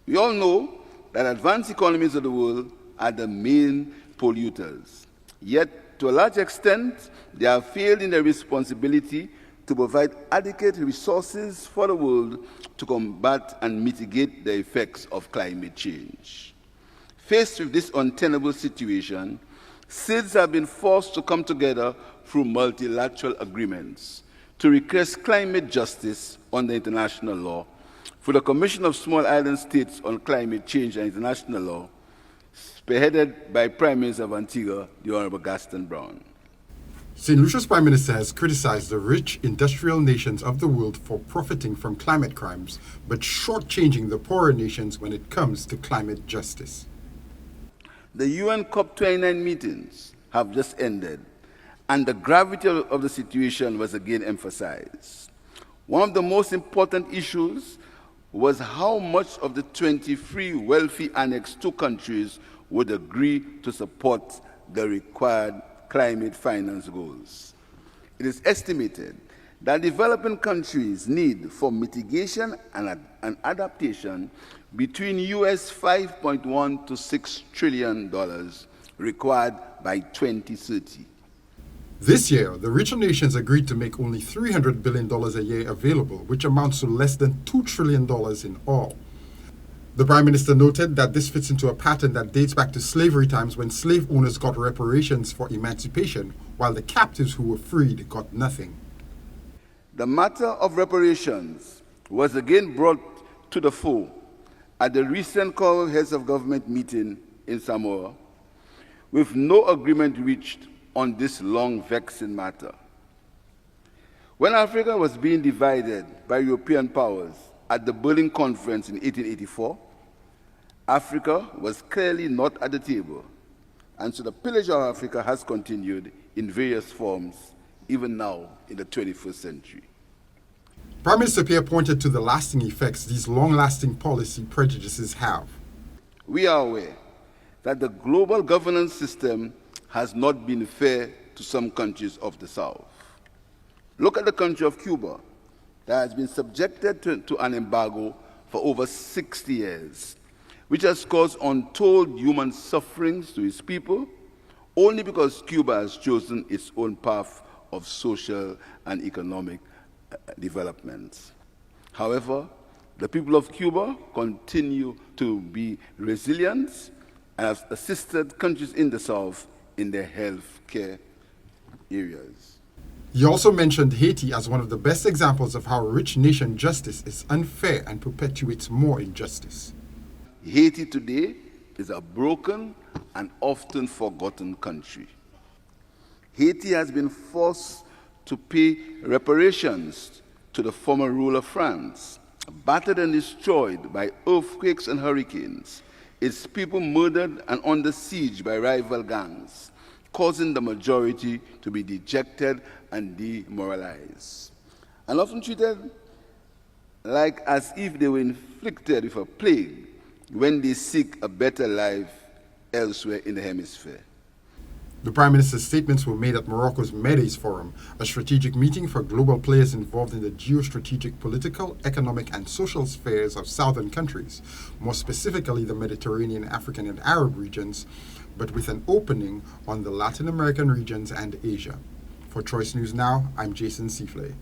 We all know that advanced economies of the world are the main polluters. Yet, to a large extent, they have failed in their responsibility to provide adequate resources for the world to combat and mitigate the effects of climate change. Faced with this untenable situation, states have been forced to come together through multilateral agreements to request climate justice under international law through the Commission of Small Island States on Climate Change and International Law, spearheaded by Prime Minister of Antigua, the Honorable Gaston Brown. St. Lucia's Prime Minister has criticized the rich industrial nations of the world for profiting from climate crimes, but shortchanging the poorer nations when it comes to climate justice. The UN COP29 meetings have just ended, and the gravity of the situation was again emphasized. One of the most important issues was how much of the 23 wealthy Annex II countries would agree to support the required climate finance goals. It is estimated that developing countries need for mitigation and adaptation between US $5.1 to $6 trillion required by 2030. This year, the richer nations agreed to make only $300 billion a year available, which amounts to less than $2 trillion in all. The Prime Minister noted that this fits into a pattern that dates back to slavery times when slave owners got reparations for emancipation, while the captives who were freed got nothing. The matter of reparations was again brought to the fore at the recent Core Heads of Government meeting in Samoa, with no agreement reached on this long vexing matter. When Africa was being divided by European powers at the Berlin Conference in 1884, Africa was clearly not at the table, and so the pillage of Africa has continued in various forms, even now in the 21st century. Prime Minister Pierre pointed to the lasting effects these long-lasting policy prejudices have. We are aware that the global governance system has not been fair to some countries of the South. Look at the country of Cuba that has been subjected to an embargo for over 60 years, which has caused untold human sufferings to its people, only because Cuba has chosen its own path of social and economic development. However, the people of Cuba continue to be resilient and have assisted countries in the South in their health care areas. He also mentioned Haiti as one of the best examples of how rich nation justice is unfair and perpetuates more injustice. Haiti today is a broken and often forgotten country. Haiti has been forced to pay reparations to the former ruler of France, battered and destroyed by earthquakes and hurricanes, its people murdered and under siege by rival gangs, causing the majority to be dejected and demoralized, and often treated like as if they were inflicted with a plague when they seek a better life elsewhere in the hemisphere. The Prime Minister's statements were made at Morocco's Medes Forum, a strategic meeting for global players involved in the geostrategic political, economic, and social spheres of southern countries, more specifically the Mediterranean, African, and Arab regions, but with an opening on the Latin American regions and Asia. For Choice News Now, I'm Jason Seaflay.